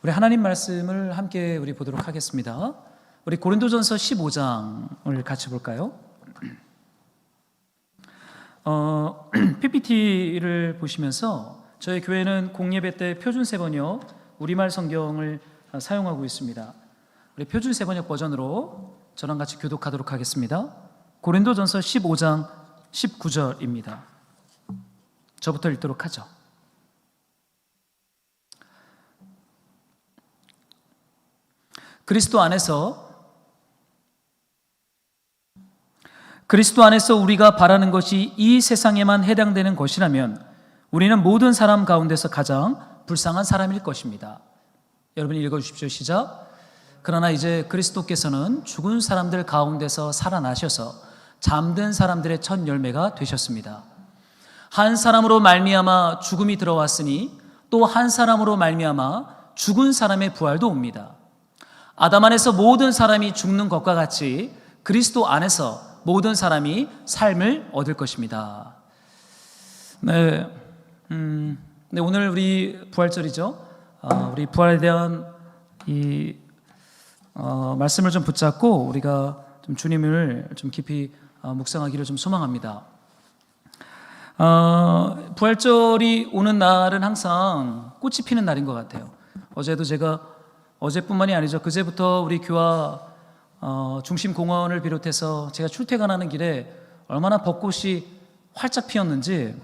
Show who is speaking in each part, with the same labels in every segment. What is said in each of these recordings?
Speaker 1: 우리 하나님 말씀을 함께 우리 보도록 하겠습니다. 우리 고린도전서 15장을 같이 볼까요? PPT를 보시면서 저희 교회는 공예배 때 표준세 번역 우리말 성경을 사용하고 있습니다. 우리 표준세 번역 버전으로 저랑 같이 교독하도록 하겠습니다. 고린도전서 15장 19절입니다. 저부터 읽도록 하죠. 그리스도 안에서 우리가 바라는 것이 이 세상에만 해당되는 것이라면 우리는 모든 사람 가운데서 가장 불쌍한 사람일 것입니다. 여러분 읽어주십시오. 시작. 그러나 이제 그리스도께서는 죽은 사람들 가운데서 살아나셔서 잠든 사람들의 첫 열매가 되셨습니다. 한 사람으로 말미암아 죽음이 들어왔으니 또 한 사람으로 말미암아 죽은 사람의 부활도 옵니다. 아담 안에서 모든 사람이 죽는 것과 같이 그리스도 안에서 모든 사람이 삶을 얻을 것입니다. 네, 오늘 우리 부활절이죠. 우리 부활에 대한 이 말씀을 좀 붙잡고 우리가 좀 주님을 좀 깊이 묵상하기를 좀 소망합니다. 부활절이 오는 날은 항상 꽃이 피는 날인 것 같아요. 어제뿐만이 아니죠. 그제부터 우리 교화 중심 공원을 비롯해서 제가 출퇴근하는 길에 얼마나 벚꽃이 활짝 피었는지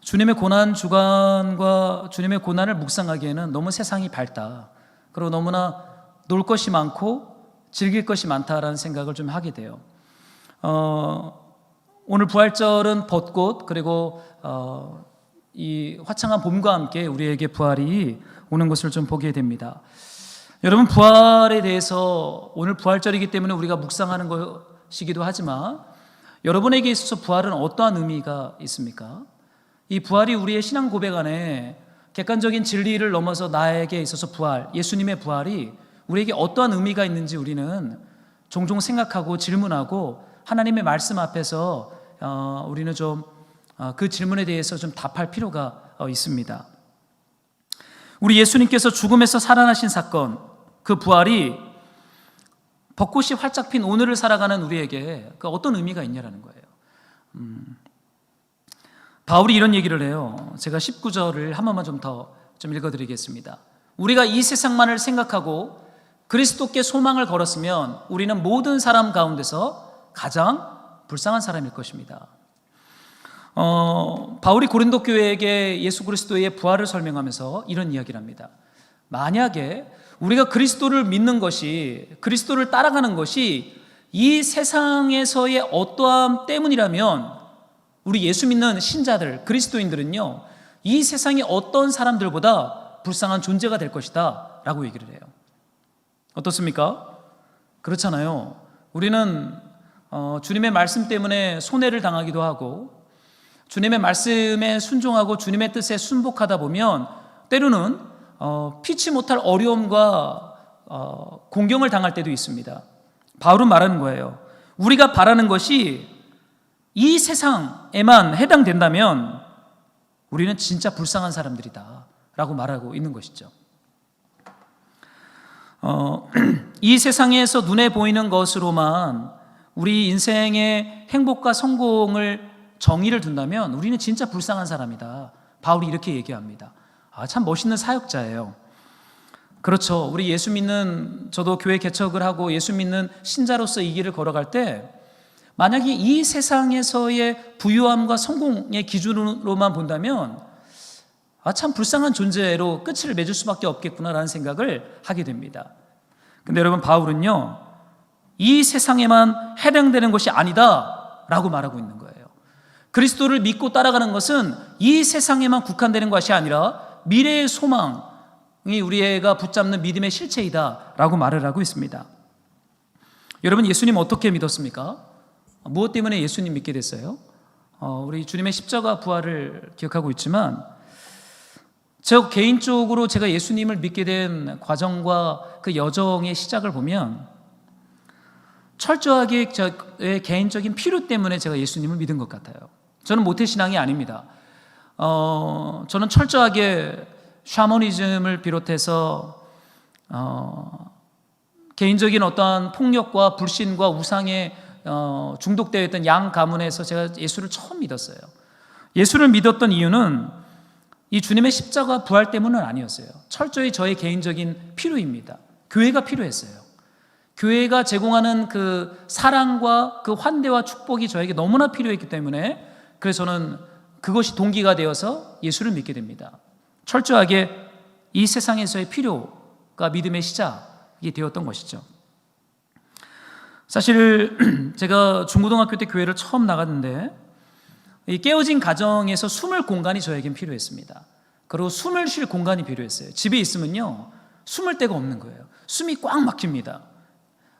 Speaker 1: 주님의 고난 주간과 주님의 고난을 묵상하기에는 너무 세상이 밝다. 그리고 너무나 놀 것이 많고 즐길 것이 많다라는 생각을 좀 하게 돼요. 오늘 부활절은 벚꽃 그리고 이 화창한 봄과 함께 우리에게 부활이 오는 것을 좀 보게 됩니다. 여러분 부활에 대해서 오늘 부활절이기 때문에 우리가 묵상하는 것이기도 하지만 여러분에게 있어서 부활은 어떠한 의미가 있습니까? 이 부활이 우리의 신앙 고백 안에 객관적인 진리를 넘어서 나에게 있어서 부활, 예수님의 부활이 우리에게 어떠한 의미가 있는지 우리는 종종 생각하고 질문하고 하나님의 말씀 앞에서 우리는 좀 그 질문에 대해서 좀 답할 필요가 있습니다. 우리 예수님께서 죽음에서 살아나신 사건, 그 부활이 벚꽃이 활짝 핀 오늘을 살아가는 우리에게 그 어떤 의미가 있냐라는 거예요. 바울이 이런 얘기를 해요. 제가 19절을 한 번만 좀 더 읽어드리겠습니다. 우리가 이 세상만을 생각하고 그리스도께 소망을 걸었으면 우리는 모든 사람 가운데서 가장 불쌍한 사람일 것입니다. 바울이 고린도 교회에게 예수 그리스도의 부활을 설명하면서 이런 이야기를 합니다. 만약에 우리가 그리스도를 믿는 것이, 그리스도를 따라가는 것이 이 세상에서의 어떠함 때문이라면 우리 예수 믿는 신자들, 그리스도인들은요, 이 세상의 어떤 사람들보다 불쌍한 존재가 될 것이다 라고 얘기를 해요. 어떻습니까? 그렇잖아요. 우리는 주님의 말씀 때문에 손해를 당하기도 하고 주님의 말씀에 순종하고 주님의 뜻에 순복하다 보면 때로는 피치 못할 어려움과 공경을 당할 때도 있습니다. 바울은 말하는 거예요. 우리가 바라는 것이 이 세상에만 해당된다면 우리는 진짜 불쌍한 사람들이다 라고 말하고 있는 것이죠. 이 세상에서 눈에 보이는 것으로만 우리 인생의 행복과 성공을 정의를 둔다면 우리는 진짜 불쌍한 사람이다. 바울이 이렇게 얘기합니다. 참 멋있는 사역자예요. 그렇죠. 우리 예수 믿는, 저도 교회 개척을 하고 예수 믿는 신자로서 이 길을 걸어갈 때 만약에 이 세상에서의 부유함과 성공의 기준으로만 본다면 참 불쌍한 존재로 끝을 맺을 수밖에 없겠구나라는 생각을 하게 됩니다. 근데 여러분 바울은요, 이 세상에만 해당되는 것이 아니다 라고 말하고 있는 거예요. 그리스도를 믿고 따라가는 것은 이 세상에만 국한되는 것이 아니라 미래의 소망이 우리가 붙잡는 믿음의 실체이다 라고 말을 하고 있습니다. 여러분 예수님 어떻게 믿었습니까? 무엇 때문에 예수님 믿게 됐어요? 우리 주님의 십자가 부활을 기억하고 있지만 저 개인적으로 제가 예수님을 믿게 된 과정과 그 여정의 시작을 보면 철저하게 저의 개인적인 필요 때문에 제가 예수님을 믿은 것 같아요. 저는 모태신앙이 아닙니다. 저는 철저하게 샤머니즘을 비롯해서 개인적인 어떠한 폭력과 불신과 우상에 중독되어 있던 양 가문에서 제가 예수를 처음 믿었어요. 예수를 믿었던 이유는 이 주님의 십자가 부활 때문은 아니었어요. 철저히 저의 개인적인 필요입니다. 교회가 필요했어요. 교회가 제공하는 그 사랑과 그 환대와 축복이 저에게 너무나 필요했기 때문에, 그래서 저는 그것이 동기가 되어서 예수를 믿게 됩니다. 철저하게 이 세상에서의 필요가 믿음의 시작이 되었던 것이죠. 사실 제가 중고등학교 때 교회를 처음 나갔는데 이 깨어진 가정에서 숨을 공간이 저에겐 필요했습니다. 그리고 숨을 쉴 공간이 필요했어요. 집에 있으면요, 숨을 데가 없는 거예요. 숨이 꽉 막힙니다.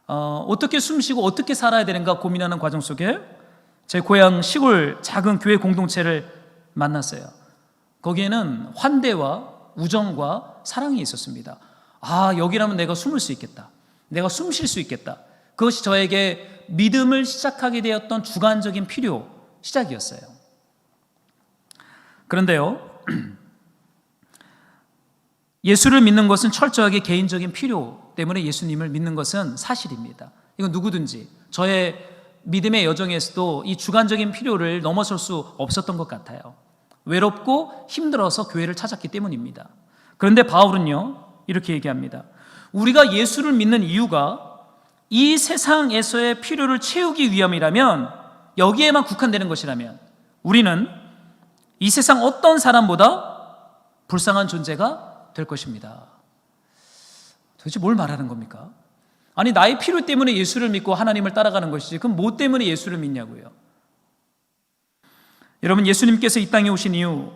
Speaker 1: 어떻게 숨 쉬고 어떻게 살아야 되는가 고민하는 과정 속에 제 고향 시골 작은 교회 공동체를 만났어요. 거기에는 환대와 우정과 사랑이 있었습니다. 여기라면 내가 숨을 수 있겠다. 내가 숨 쉴 수 있겠다. 그것이 저에게 믿음을 시작하게 되었던 주관적인 필요 시작이었어요. 그런데요, 예수를 믿는 것은 철저하게 개인적인 필요 때문에 예수님을 믿는 것은 사실입니다. 이건 누구든지 저의 믿음의 여정에서도 이 주관적인 필요를 넘어설 수 없었던 것 같아요. 외롭고 힘들어서 교회를 찾았기 때문입니다. 그런데 바울은요, 이렇게 얘기합니다. 우리가 예수를 믿는 이유가 이 세상에서의 필요를 채우기 위함이라면, 여기에만 국한되는 것이라면 우리는 이 세상 어떤 사람보다 불쌍한 존재가 될 것입니다. 도대체 뭘 말하는 겁니까? 아니, 나의 필요 때문에 예수를 믿고 하나님을 따라가는 것이지, 그럼 뭐 때문에 예수를 믿냐고요? 여러분, 예수님께서 이 땅에 오신 이유,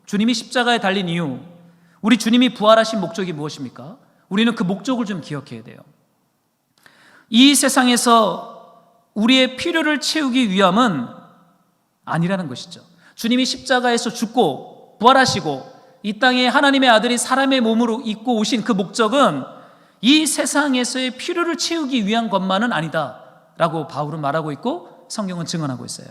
Speaker 1: 주님이 십자가에 달린 이유, 우리 주님이 부활하신 목적이 무엇입니까? 우리는 그 목적을 좀 기억해야 돼요. 이 세상에서 우리의 필요를 채우기 위함은 아니라는 것이죠. 주님이 십자가에서 죽고 부활하시고 이 땅에 하나님의 아들이 사람의 몸으로 입고 오신 그 목적은 이 세상에서의 필요를 채우기 위한 것만은 아니다라고 바울은 말하고 있고 성경은 증언하고 있어요.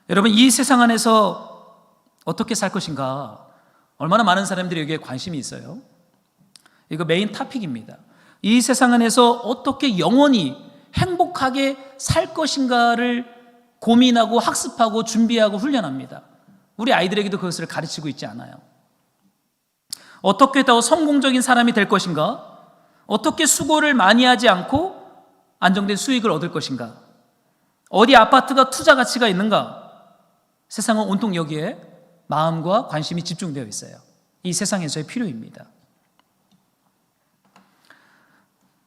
Speaker 1: 여러분, 이 세상 안에서 어떻게 살 것인가, 얼마나 많은 사람들이 여기에 관심이 있어요. 이거 메인 토픽입니다. 이 세상 안에서 어떻게 영원히 행복하게 살 것인가를 고민하고 학습하고 준비하고 훈련합니다. 우리 아이들에게도 그것을 가르치고 있지 않아요. 어떻게 더 성공적인 사람이 될 것인가, 어떻게 수고를 많이 하지 않고 안정된 수익을 얻을 것인가, 어디 아파트가 투자 가치가 있는가, 세상은 온통 여기에 마음과 관심이 집중되어 있어요. 이 세상에서의 필요입니다.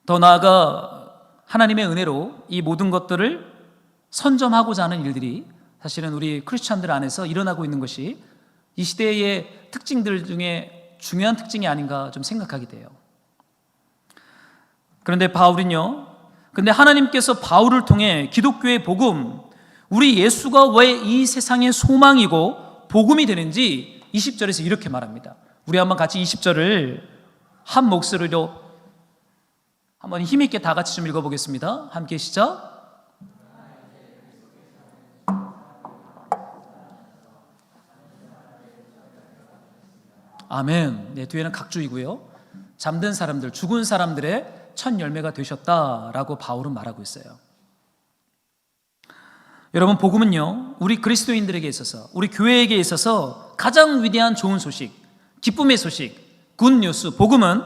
Speaker 1: 더 나아가 하나님의 은혜로 이 모든 것들을 선점하고자 하는 일들이 사실은 우리 크리스찬들 안에서 일어나고 있는 것이 이 시대의 특징들 중에 중요한 특징이 아닌가 좀 생각하게 돼요. 그런데 바울은요, 근데 하나님께서 바울을 통해 기독교의 복음, 우리 예수가 왜 이 세상의 소망이고 복음이 되는지 20절에서 이렇게 말합니다. 우리 한번 같이 20절을 한 목소리로 한번 힘있게 다 같이 좀 읽어보겠습니다. 함께 시작. 아멘. 네, 뒤에는 각주이고요. 잠든 사람들, 죽은 사람들의 첫 열매가 되셨다라고 바울은 말하고 있어요. 여러분, 복음은요, 우리 그리스도인들에게 있어서, 우리 교회에게 있어서 가장 위대한 좋은 소식, 기쁨의 소식, 굿뉴스, 복음은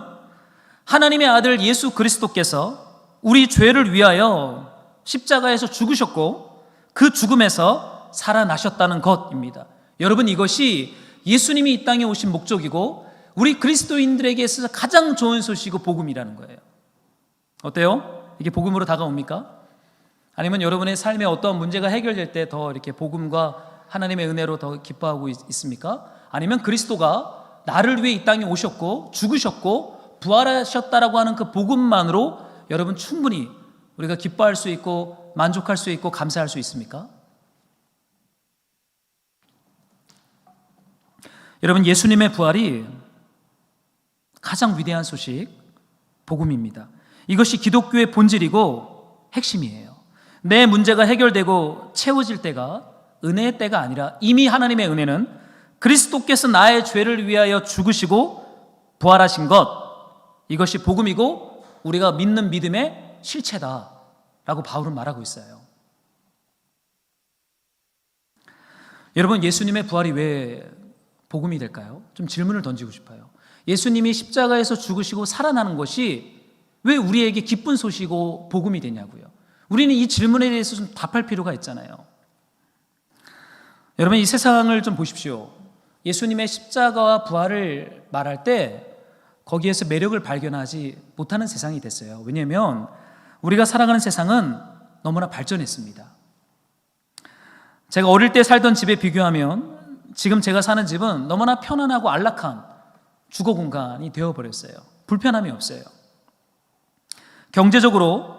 Speaker 1: 하나님의 아들 예수 그리스도께서 우리 죄를 위하여 십자가에서 죽으셨고 그 죽음에서 살아나셨다는 것입니다. 여러분, 이것이 예수님이 이 땅에 오신 목적이고 우리 그리스도인들에게 있어서 가장 좋은 소식이고 복음이라는 거예요. 어때요? 이게 복음으로 다가옵니까? 아니면 여러분의 삶에 어떠한 문제가 해결될 때 더 이렇게 복음과 하나님의 은혜로 더 기뻐하고 있습니까? 아니면 그리스도가 나를 위해 이 땅에 오셨고 죽으셨고 부활하셨다라고 하는 그 복음만으로 여러분 충분히 우리가 기뻐할 수 있고 만족할 수 있고 감사할 수 있습니까? 여러분, 예수님의 부활이 가장 위대한 소식, 복음입니다. 이것이 기독교의 본질이고 핵심이에요. 내 문제가 해결되고 채워질 때가 은혜의 때가 아니라 이미 하나님의 은혜는 그리스도께서 나의 죄를 위하여 죽으시고 부활하신 것, 이것이 복음이고 우리가 믿는 믿음의 실체다라고 바울은 말하고 있어요. 여러분, 예수님의 부활이 왜 복음이 될까요? 좀 질문을 던지고 싶어요. 예수님이 십자가에서 죽으시고 살아나는 것이 왜 우리에게 기쁜 소식이고 복음이 되냐고요. 우리는 이 질문에 대해서 좀 답할 필요가 있잖아요. 여러분, 이 세상을 좀 보십시오. 예수님의 십자가와 부활을 말할 때 거기에서 매력을 발견하지 못하는 세상이 됐어요. 왜냐하면 우리가 살아가는 세상은 너무나 발전했습니다. 제가 어릴 때 살던 집에 비교하면 지금 제가 사는 집은 너무나 편안하고 안락한 주거 공간이 되어버렸어요. 불편함이 없어요. 경제적으로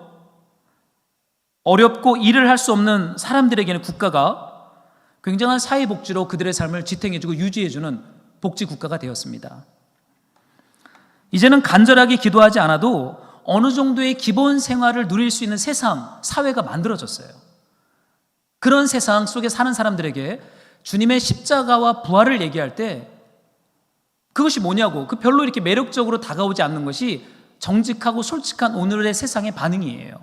Speaker 1: 어렵고 일을 할 수 없는 사람들에게는 국가가 굉장한 사회복지로 그들의 삶을 지탱해주고 유지해주는 복지 국가가 되었습니다. 이제는 간절하게 기도하지 않아도 어느 정도의 기본 생활을 누릴 수 있는 세상, 사회가 만들어졌어요. 그런 세상 속에 사는 사람들에게 주님의 십자가와 부활을 얘기할 때 그것이 뭐냐고, 그 별로 이렇게 매력적으로 다가오지 않는 것이 정직하고 솔직한 오늘의 세상의 반응이에요.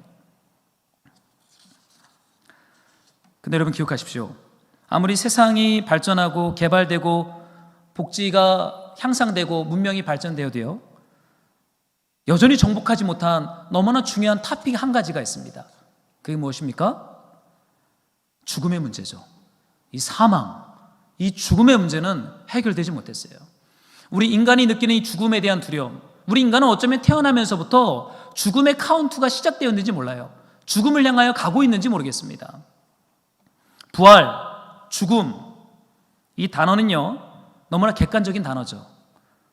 Speaker 1: 근데 여러분 기억하십시오. 아무리 세상이 발전하고 개발되고 복지가 향상되고 문명이 발전되어도요, 여전히 정복하지 못한 너무나 중요한 토픽 한 가지가 있습니다. 그게 무엇입니까? 죽음의 문제죠. 이 사망, 이 죽음의 문제는 해결되지 못했어요. 우리 인간이 느끼는 이 죽음에 대한 두려움, 우리 인간은 어쩌면 태어나면서부터 죽음의 카운트가 시작되었는지 몰라요. 죽음을 향하여 가고 있는지 모르겠습니다. 부활, 죽음, 이 단어는요 너무나 객관적인 단어죠.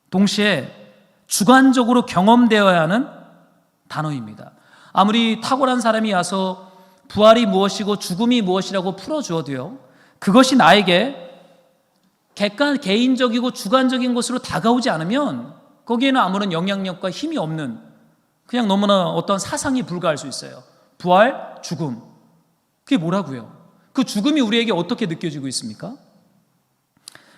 Speaker 1: 동시에 주관적으로 경험되어야 하는 단어입니다. 아무리 탁월한 사람이 와서 부활이 무엇이고 죽음이 무엇이라고 풀어주어도요, 그것이 나에게 개인적이고 주관적인 것으로 다가오지 않으면 거기에는 아무런 영향력과 힘이 없는, 그냥 너무나 어떤 사상이 불과할 수 있어요. 부활, 죽음, 그게 뭐라고요? 그 죽음이 우리에게 어떻게 느껴지고 있습니까?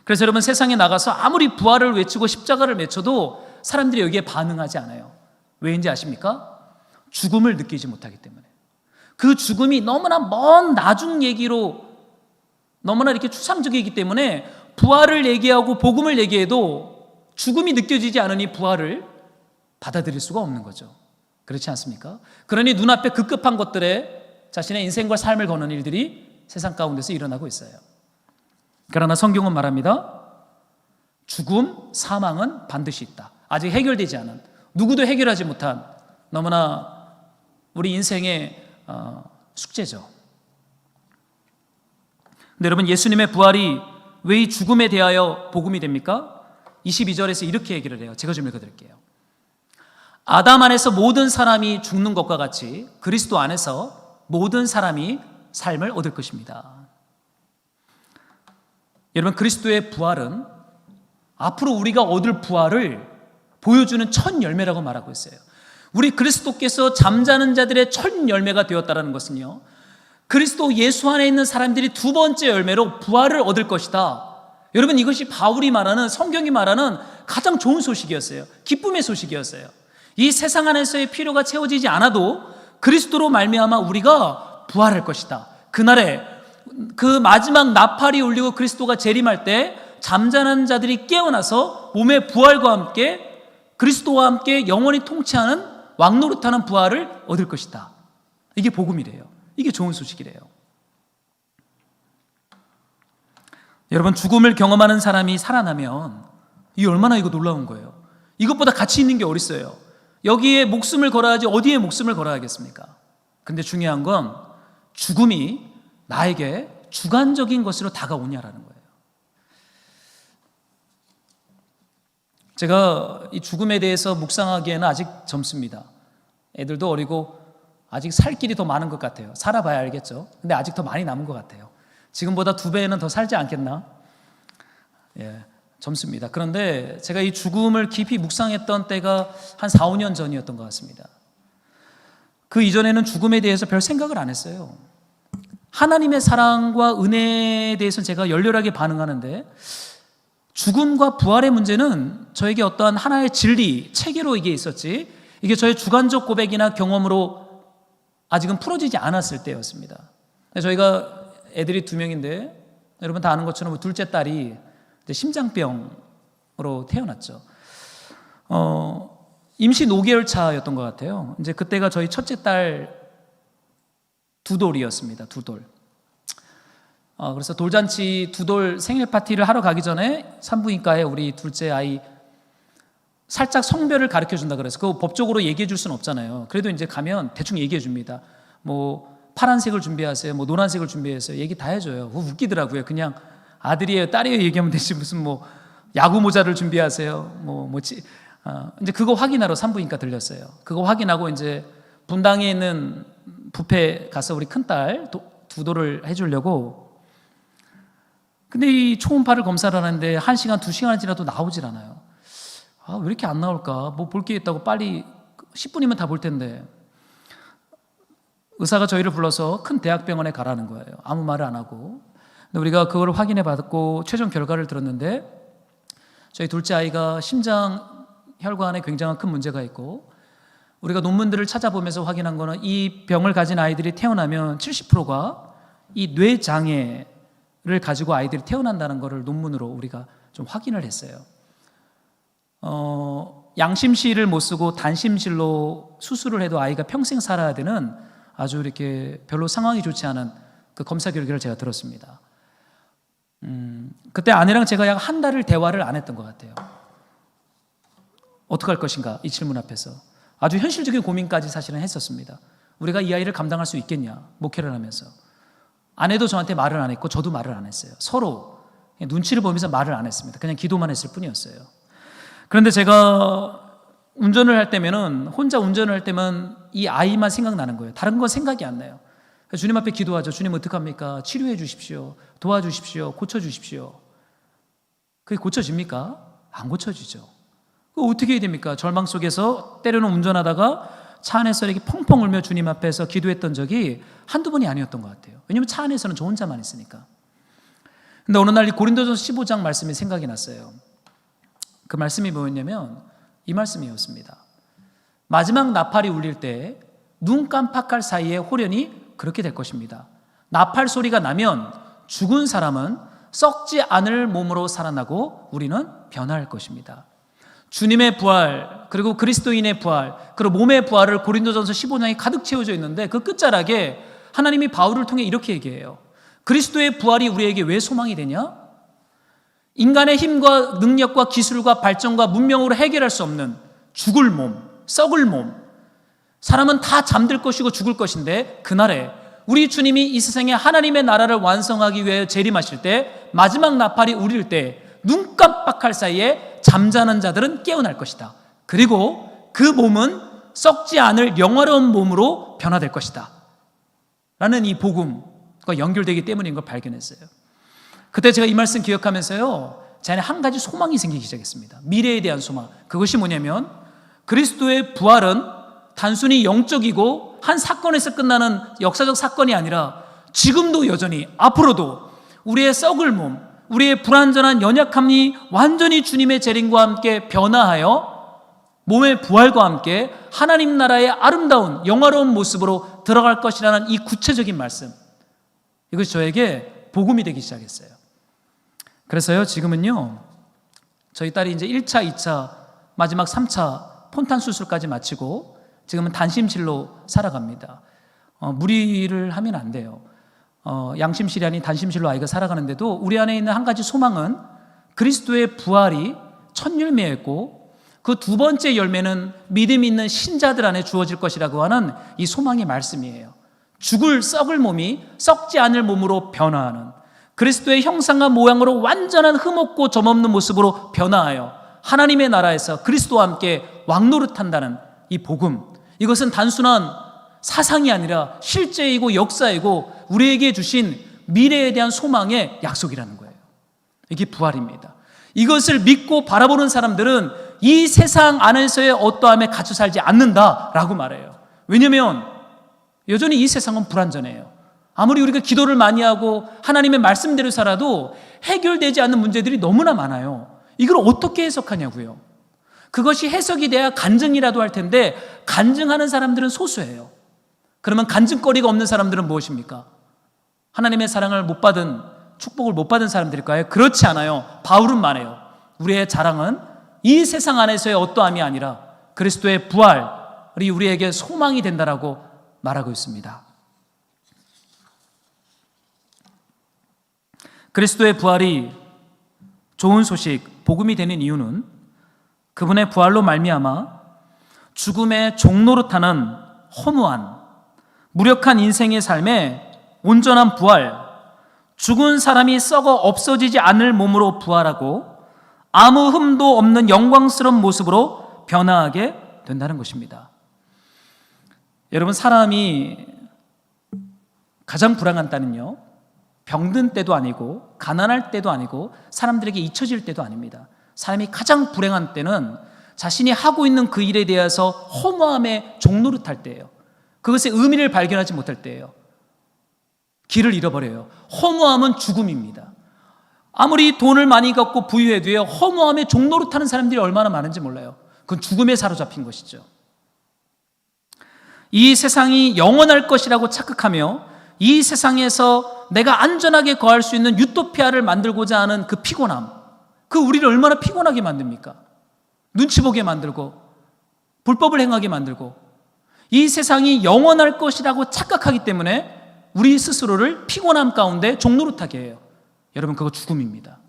Speaker 1: 그래서 여러분, 세상에 나가서 아무리 부활을 외치고 십자가를 외쳐도 사람들이 여기에 반응하지 않아요. 왜인지 아십니까? 죽음을 느끼지 못하기 때문에. 그 죽음이 너무나 먼 나중 얘기로 너무나 이렇게 추상적이기 때문에 부활을 얘기하고 복음을 얘기해도 죽음이 느껴지지 않으니 부활을 받아들일 수가 없는 거죠. 그렇지 않습니까? 그러니 눈앞에 급급한 것들에 자신의 인생과 삶을 거는 일들이 세상 가운데서 일어나고 있어요. 그러나 성경은 말합니다. 죽음, 사망은 반드시 있다. 아직 해결되지 않은, 누구도 해결하지 못한 너무나 우리 인생의 숙제죠. 근데 여러분, 예수님의 부활이 왜 이 죽음에 대하여 복음이 됩니까? 22절에서 이렇게 얘기를 해요. 제가 좀 읽어드릴게요. 아담 안에서 모든 사람이 죽는 것과 같이 그리스도 안에서 모든 사람이 삶을 얻을 것입니다. 여러분, 그리스도의 부활은 앞으로 우리가 얻을 부활을 보여주는 첫 열매라고 말하고 있어요. 우리 그리스도께서 잠자는 자들의 첫 열매가 되었다는 것은요, 그리스도 예수 안에 있는 사람들이 두 번째 열매로 부활을 얻을 것이다. 여러분, 이것이 바울이 말하는, 성경이 말하는 가장 좋은 소식이었어요. 기쁨의 소식이었어요. 이 세상 안에서의 필요가 채워지지 않아도 그리스도로 말미암아 우리가 부활할 것이다. 그날에 그 마지막 나팔이 울리고 그리스도가 재림할 때 잠자는 자들이 깨어나서 몸의 부활과 함께 그리스도와 함께 영원히 통치하는 왕노릇하는 부활을 얻을 것이다. 이게 복음이래요. 이게 좋은 소식이래요. 여러분, 죽음을 경험하는 사람이 살아나면 이게 얼마나 이거 놀라운 거예요. 이것보다 가치 있는 게 어디 있어요? 여기에 목숨을 걸어야지 어디에 목숨을 걸어야겠습니까? 근데 중요한 건 죽음이 나에게 주관적인 것으로 다가오냐라는 거예요. 제가 이 죽음에 대해서 묵상하기에는 아직 젊습니다. 애들도 어리고 아직 살 길이 더 많은 것 같아요. 살아봐야 알겠죠. 근데 아직 더 많이 남은 것 같아요. 지금보다 2배는 더 살지 않겠나? 예, 젊습니다. 그런데 제가 이 죽음을 깊이 묵상했던 때가 한 4, 5년 전이었던 것 같습니다. 그 이전에는 죽음에 대해서 별 생각을 안 했어요. 하나님의 사랑과 은혜에 대해서 제가 열렬하게 반응하는데 죽음과 부활의 문제는 저에게 어떠한 하나의 진리, 체계로 이게 있었지, 이게 저의 주관적 고백이나 경험으로 아직은 풀어지지 않았을 때였습니다. 저희가 애들이 2명인데 여러분 다 아는 것처럼 둘째 딸이 심장병으로 태어났죠. 임신 5개월 차였던 것 같아요. 이제 그때가 저희 첫째 딸 두돌이었습니다. 두돌. 그래서 돌잔치 두돌 생일 파티를 하러 가기 전에 산부인과에 우리 둘째 아이 살짝 성별을 가르쳐 준다 그래서 그거 법적으로 얘기해 줄 수는 없잖아요. 그래도 이제 가면 대충 얘기해 줍니다. 뭐 파란색을 준비하세요, 뭐 노란색을 준비하세요, 얘기 다 해줘요. 웃기더라고요. 그냥 아들이에요, 딸이에요 얘기하면 되지 무슨 뭐 야구 모자를 준비하세요, 이제 그거 확인하러 산부인과 들렸어요. 그거 확인하고 이제 분당에 있는 뷔페 가서 우리 큰딸 두돌을 해주려고. 근데 이 초음파를 검사를 하는데 1시간, 2시간이 지나도 나오질 않아요. 왜 이렇게 안 나올까? 뭐 볼 게 있다고 빨리 10분이면 다 볼 텐데. 의사가 저희를 불러서 큰 대학병원에 가라는 거예요. 아무 말을 안 하고. 근데 우리가 그걸 확인해 받고 최종 결과를 들었는데 저희 둘째 아이가 심장 혈관에 굉장한 큰 문제가 있고, 우리가 논문들을 찾아보면서 확인한 거는 이 병을 가진 아이들이 태어나면 70%가 이 뇌장애를 가지고 아이들이 태어난다는 것을 논문으로 우리가 좀 확인을 했어요. 양심실을 못 쓰고 단심실로 수술을 해도 아이가 평생 살아야 되는 아주 이렇게 별로 상황이 좋지 않은 그 검사 결과를 제가 들었습니다. 그때 아내랑 제가 약 한 달을 대화를 안 했던 것 같아요. 어떻게 할 것인가, 이 질문 앞에서 아주 현실적인 고민까지 사실은 했었습니다. 우리가 이 아이를 감당할 수 있겠냐, 목회를 하면서. 아내도 저한테 말을 안 했고 저도 말을 안 했어요. 서로 눈치를 보면서 말을 안 했습니다. 그냥 기도만 했을 뿐이었어요. 그런데 제가 운전을 할 때면은, 혼자 운전을 할 때면 이 아이만 생각나는 거예요. 다른 건 생각이 안 나요. 주님 앞에 기도하죠. 주님 어떡합니까? 치료해 주십시오, 도와주십시오, 고쳐주십시오. 그게 고쳐집니까? 안 고쳐지죠. 어떻게 해야 됩니까? 절망 속에서 때로는 운전하다가 차 안에서 이렇게 펑펑 울며 주님 앞에서 기도했던 적이 한두 번이 아니었던 것 같아요. 왜냐하면 차 안에서는 저 혼자만 있으니까. 근데 어느 날 이 고린도전서 15장 말씀이 생각이 났어요. 그 말씀이 뭐였냐면 이 말씀이었습니다. 마지막 나팔이 울릴 때 눈 깜빡할 사이에 홀연히 그렇게 될 것입니다. 나팔 소리가 나면 죽은 사람은 썩지 않을 몸으로 살아나고 우리는 변화할 것입니다. 주님의 부활, 그리고 그리스도인의 부활, 그리고 몸의 부활을 고린도전서 15장에 가득 채워져 있는데 그 끝자락에 하나님이 바울을 통해 이렇게 얘기해요. 그리스도의 부활이 우리에게 왜 소망이 되냐? 인간의 힘과 능력과 기술과 발전과 문명으로 해결할 수 없는 죽을 몸, 썩을 몸, 사람은 다 잠들 것이고 죽을 것인데 그날에 우리 주님이 이 세상에 하나님의 나라를 완성하기 위해 재림하실 때 마지막 나팔이 울릴 때 눈 깜빡할 사이에 잠자는 자들은 깨어날 것이다. 그리고 그 몸은 썩지 않을 영화로운 몸으로 변화될 것이다 라는 이 복음과 연결되기 때문인 걸 발견했어요. 그때 제가 이 말씀 기억하면서요, 제 안에 한 가지 소망이 생기기 시작했습니다. 미래에 대한 소망. 그것이 뭐냐면 그리스도의 부활은 단순히 영적이고 한 사건에서 끝나는 역사적 사건이 아니라 지금도 여전히 앞으로도 우리의 썩을 몸, 우리의 불완전한 연약함이 완전히 주님의 재림과 함께 변화하여 몸의 부활과 함께 하나님 나라의 아름다운 영화로운 모습으로 들어갈 것이라는 이 구체적인 말씀, 이것이 저에게 복음이 되기 시작했어요. 그래서요, 지금은요, 저희 딸이 이제 1차, 2차, 마지막 3차 폰탄 수술까지 마치고 지금은 단심실로 살아갑니다. 무리를 하면 안 돼요. 양심실이 아닌 단심실로 아이가 살아가는데도 우리 안에 있는 한 가지 소망은 그리스도의 부활이 첫 열매였고 그 두 번째 열매는 믿음 있는 신자들 안에 주어질 것이라고 하는 이 소망의 말씀이에요. 죽을 썩을 몸이 썩지 않을 몸으로 변화하는, 그리스도의 형상과 모양으로 완전한 흠없고 점없는 모습으로 변화하여 하나님의 나라에서 그리스도와 함께 왕노릇한다는 이 복음, 이것은 단순한 사상이 아니라 실제이고 역사이고 우리에게 주신 미래에 대한 소망의 약속이라는 거예요. 이게 부활입니다. 이것을 믿고 바라보는 사람들은 이 세상 안에서의 어떠함에 갇혀 살지 않는다라고 말해요. 왜냐하면 여전히 이 세상은 불완전해요. 아무리 우리가 기도를 많이 하고 하나님의 말씀대로 살아도 해결되지 않는 문제들이 너무나 많아요. 이걸 어떻게 해석하냐고요. 그것이 해석이 돼야 간증이라도 할 텐데 간증하는 사람들은 소수예요. 그러면 간증거리가 없는 사람들은 무엇입니까? 하나님의 사랑을 못 받은, 축복을 못 받은 사람들일까요? 그렇지 않아요. 바울은 말해요. 우리의 자랑은 이 세상 안에서의 어떠함이 아니라 그리스도의 부활이 우리에게 소망이 된다라고 말하고 있습니다. 그리스도의 부활이 좋은 소식, 복음이 되는 이유는 그분의 부활로 말미암아 죽음의 종노릇하는 허무한 무력한 인생의 삶에 온전한 부활, 죽은 사람이 썩어 없어지지 않을 몸으로 부활하고 아무 흠도 없는 영광스러운 모습으로 변화하게 된다는 것입니다. 여러분, 사람이 가장 불행한 때는요, 병든 때도 아니고 가난할 때도 아니고 사람들에게 잊혀질 때도 아닙니다. 사람이 가장 불행한 때는 자신이 하고 있는 그 일에 대해서 허무함에 종노릇할 때예요. 그것의 의미를 발견하지 못할 때예요. 길을 잃어버려요. 허무함은 죽음입니다. 아무리 돈을 많이 갖고 부유해도요, 허무함에 종노릇하는 사람들이 얼마나 많은지 몰라요. 그건 죽음에 사로잡힌 것이죠. 이 세상이 영원할 것이라고 착각하며 이 세상에서 내가 안전하게 거할 수 있는 유토피아를 만들고자 하는 그 피곤함, 그 우리를 얼마나 피곤하게 만듭니까? 눈치 보게 만들고 불법을 행하게 만들고, 이 세상이 영원할 것이라고 착각하기 때문에 우리 스스로를 피곤함 가운데 종노릇하게 해요. 여러분, 그거 죽음입니다.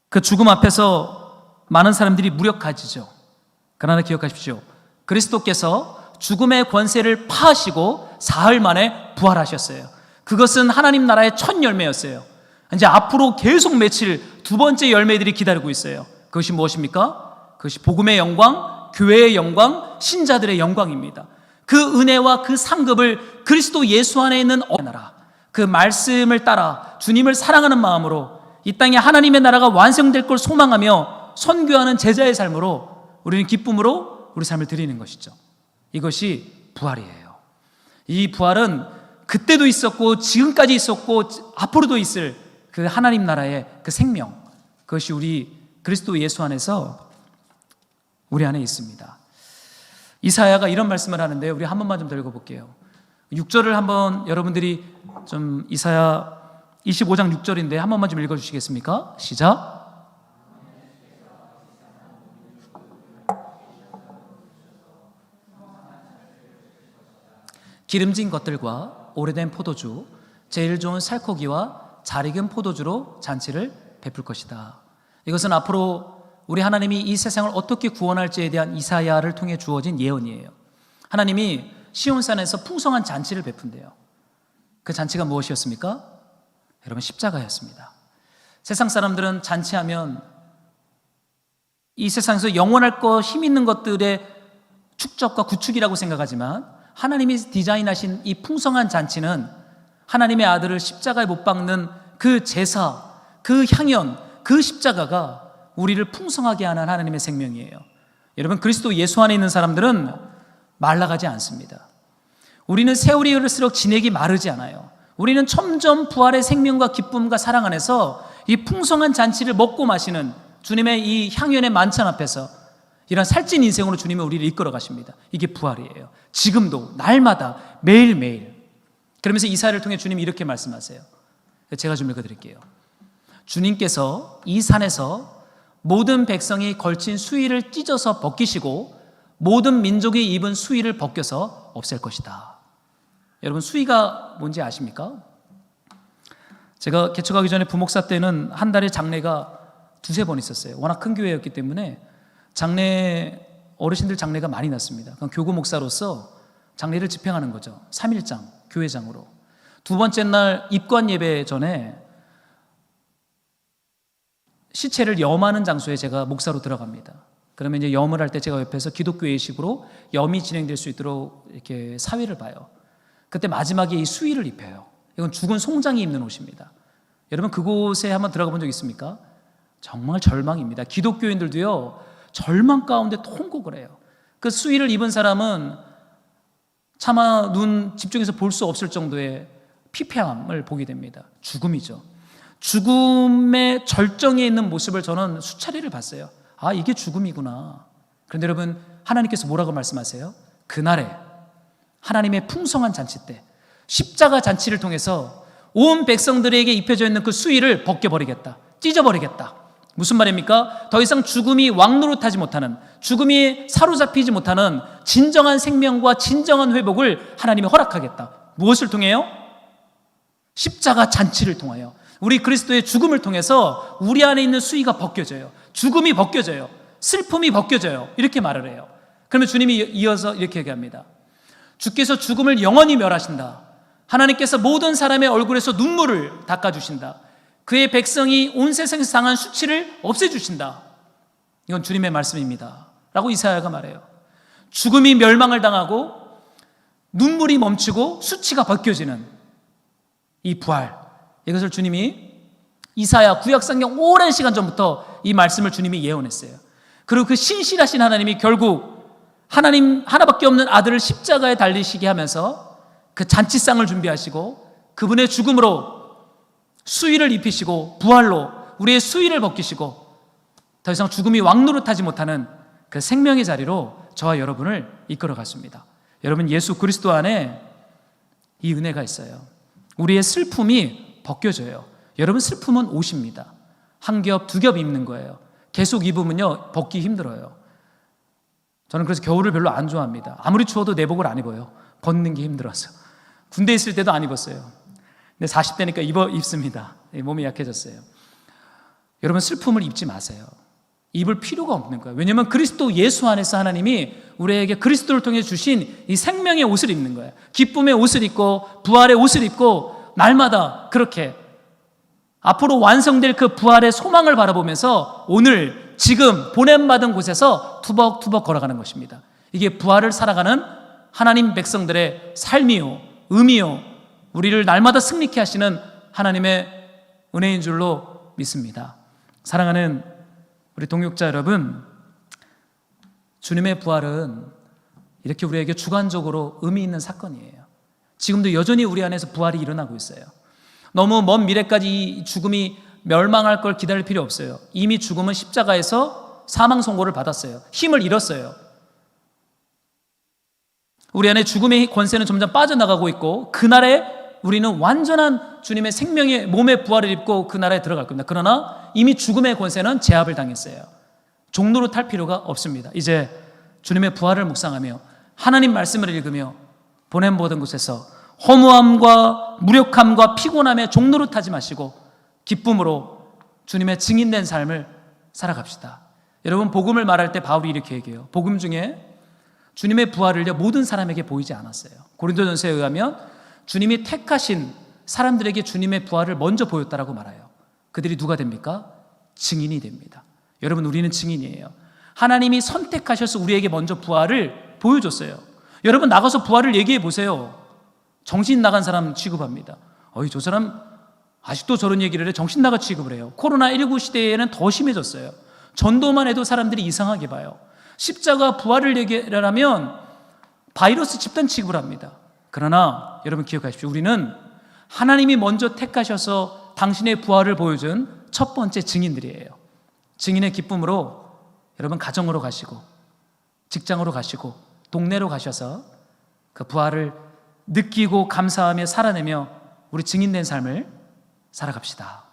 Speaker 1: 그 죽음 앞에서 많은 사람들이 무력해지죠. 그러나 기억하십시오. 그리스도께서 죽음의 권세를 파하시고 사흘 만에 부활하셨어요. 그것은 하나님 나라의 첫 열매였어요. 이제 앞으로 계속 맺힐 두 번째 열매들이 기다리고 있어요. 그것이 무엇입니까? 그것이 복음의 영광, 교회의 영광, 신자들의 영광입니다. 그 은혜와 그 상급을 그리스도 예수 안에 있는 나라, 그 말씀을 따라 주님을 사랑하는 마음으로 이 땅에 하나님의 나라가 완성될 걸 소망하며 선교하는 제자의 삶으로 우리는 기쁨으로 우리 삶을 드리는 것이죠. 이것이 부활이에요. 이 부활은 그때도 있었고 지금까지 있었고 앞으로도 있을 그 하나님 나라의 그 생명, 그것이 우리 그리스도 예수 안에서 우리 안에 있습니다. 이사야가 이런 말씀을 하는데 우리 한 번만 좀 더 읽어볼게요. 6절을 한번 여러분들이 좀, 이사야 25장 6절인데 한 번만 좀 읽어주시겠습니까? 시작. 기름진 것들과 오래된 포도주, 제일 좋은 살코기와 잘 익은 포도주로 잔치를 베풀 것이다. 이것은 앞으로 우리 하나님이 이 세상을 어떻게 구원할지에 대한 이사야를 통해 주어진 예언이에요. 하나님이 시온산에서 풍성한 잔치를 베푼대요. 그 잔치가 무엇이었습니까? 여러분, 십자가였습니다. 세상 사람들은 잔치하면 이 세상에서 영원할 것, 힘 있는 것들의 축적과 구축이라고 생각하지만 하나님이 디자인하신 이 풍성한 잔치는 하나님의 아들을 십자가에 못 박는 그 제사, 그 향연, 그 십자가가 우리를 풍성하게 하는 하나님의 생명이에요. 여러분, 그리스도 예수 안에 있는 사람들은 말라가지 않습니다. 우리는 세월이 흐를수록 진액이 마르지 않아요. 우리는 점점 부활의 생명과 기쁨과 사랑 안에서 이 풍성한 잔치를 먹고 마시는 주님의 이 향연의 만찬 앞에서 이런 살찐 인생으로 주님이 우리를 이끌어 가십니다. 이게 부활이에요. 지금도 날마다 매일매일. 그러면서 이사야를 통해 주님이 이렇게 말씀하세요. 제가 좀 읽어드릴게요. 주님께서 이 산에서 모든 백성이 걸친 수의를 찢어서 벗기시고 모든 민족이 입은 수의를 벗겨서 없앨 것이다. 여러분, 수의가 뭔지 아십니까? 제가 개척하기 전에 부목사 때는 한 달에 장례가 두세 번 있었어요. 워낙 큰 교회였기 때문에 장례, 어르신들 장례가 많이 났습니다. 그럼 교구 목사로서 장례를 집행하는 거죠. 3일장, 교회장으로. 두 번째 날 입관 예배 전에 시체를 염하는 장소에 제가 목사로 들어갑니다. 그러면 이제 염을 할 때 제가 옆에서 기독교 예식으로 염이 진행될 수 있도록 이렇게 사회를 봐요. 그때 마지막에 이 수의를 입혀요. 이건 죽은 송장이 입는 옷입니다. 여러분, 그곳에 한번 들어가 본 적 있습니까? 정말 절망입니다. 기독교인들도요, 절망 가운데 통곡을 해요. 그 수의를 입은 사람은 차마 눈 집중해서 볼 수 없을 정도의 피폐함을 보게 됩니다. 죽음이죠. 죽음의 절정에 있는 모습을 저는 수차례를 봤어요. 아, 이게 죽음이구나. 그런데 여러분, 하나님께서 뭐라고 말씀하세요? 그날에 하나님의 풍성한 잔치 때 십자가 잔치를 통해서 온 백성들에게 입혀져 있는 그 수의를 벗겨버리겠다, 찢어버리겠다. 무슨 말입니까? 더 이상 죽음이 왕노릇하지 못하는, 죽음이 사로잡히지 못하는 진정한 생명과 진정한 회복을 하나님이 허락하겠다. 무엇을 통해요? 십자가 잔치를 통하여 우리 그리스도의 죽음을 통해서 우리 안에 있는 수위가 벗겨져요. 죽음이 벗겨져요. 슬픔이 벗겨져요. 이렇게 말을 해요. 그러면 주님이 이어서 이렇게 얘기합니다. 주께서 죽음을 영원히 멸하신다. 하나님께서 모든 사람의 얼굴에서 눈물을 닦아주신다. 그의 백성이 온 세상에서 당한 수치를 없애주신다. 이건 주님의 말씀입니다 라고 이사야가 말해요. 죽음이 멸망을 당하고 눈물이 멈추고 수치가 벗겨지는 이 부활, 이것을 주님이 이사야 구약성경 오랜 시간 전부터 이 말씀을 주님이 예언했어요. 그리고 그 신실하신 하나님이 결국 하나님 하나밖에 없는 아들을 십자가에 달리시게 하면서 그 잔치상을 준비하시고 그분의 죽음으로 수위를 입히시고 부활로 우리의 수위를 벗기시고 더 이상 죽음이 왕노릇하지 못하는 그 생명의 자리로 저와 여러분을 이끌어 갔습니다. 여러분, 예수 그리스도 안에 이 은혜가 있어요. 우리의 슬픔이 벗겨져요. 여러분, 슬픔은 옷입니다. 한 겹, 두 겹 입는 거예요. 계속 입으면요 벗기 힘들어요. 저는 그래서 겨울을 별로 안 좋아합니다. 아무리 추워도 내복을 안 입어요. 벗는 게 힘들어서. 군대에 있을 때도 안 입었어요. 근데 40대니까 입습니다. 몸이 약해졌어요. 여러분, 슬픔을 입지 마세요. 입을 필요가 없는 거예요. 왜냐하면 그리스도 예수 안에서 하나님이 우리에게 그리스도를 통해 주신 이 생명의 옷을 입는 거예요. 기쁨의 옷을 입고 부활의 옷을 입고 날마다 그렇게 앞으로 완성될 그 부활의 소망을 바라보면서 오늘 지금 보냄받은 곳에서 투벅투벅 걸어가는 것입니다. 이게 부활을 살아가는 하나님 백성들의 삶이요, 의미요, 우리를 날마다 승리케 하시는 하나님의 은혜인 줄로 믿습니다. 사랑하는 우리 동역자 여러분, 주님의 부활은 이렇게 우리에게 주관적으로 의미 있는 사건이에요. 지금도 여전히 우리 안에서 부활이 일어나고 있어요. 너무 먼 미래까지 이 죽음이 멸망할 걸 기다릴 필요 없어요. 이미 죽음은 십자가에서 사망 선고를 받았어요. 힘을 잃었어요. 우리 안에 죽음의 권세는 점점 빠져나가고 있고 그날에 우리는 완전한 주님의 생명의 몸의 부활을 입고 그 나라에 들어갈 겁니다. 그러나 이미 죽음의 권세는 제압을 당했어요. 종로로 탈 필요가 없습니다. 이제 주님의 부활을 묵상하며 하나님 말씀을 읽으며 보냄받은 곳에서 허무함과 무력함과 피곤함에 종로로 타지 마시고 기쁨으로 주님의 증인된 삶을 살아갑시다. 여러분, 복음을 말할 때 바울이 이렇게 얘기해요. 복음 중에 주님의 부활을 모든 사람에게 보이지 않았어요. 고린도전서에 의하면 주님이 택하신 사람들에게 주님의 부활을 먼저 보였다라고 말해요. 그들이 누가 됩니까? 증인이 됩니다. 여러분, 우리는 증인이에요. 하나님이 선택하셔서 우리에게 먼저 부활을 보여줬어요. 여러분, 나가서 부활을 얘기해 보세요. 정신 나간 사람 취급합니다. 저 사람 아직도 저런 얘기를 해. 정신 나가 취급을 해요. 코로나19 시대에는 더 심해졌어요. 전도만 해도 사람들이 이상하게 봐요. 십자가 부활을 얘기를 하면 바이러스 집단 취급을 합니다. 그러나 여러분 기억하십시오. 우리는 하나님이 먼저 택하셔서 당신의 부활을 보여준 첫 번째 증인들이에요. 증인의 기쁨으로 여러분 가정으로 가시고 직장으로 가시고 동네로 가셔서 그 부활을 느끼고 감사하며 살아내며 우리 증인된 삶을 살아갑시다.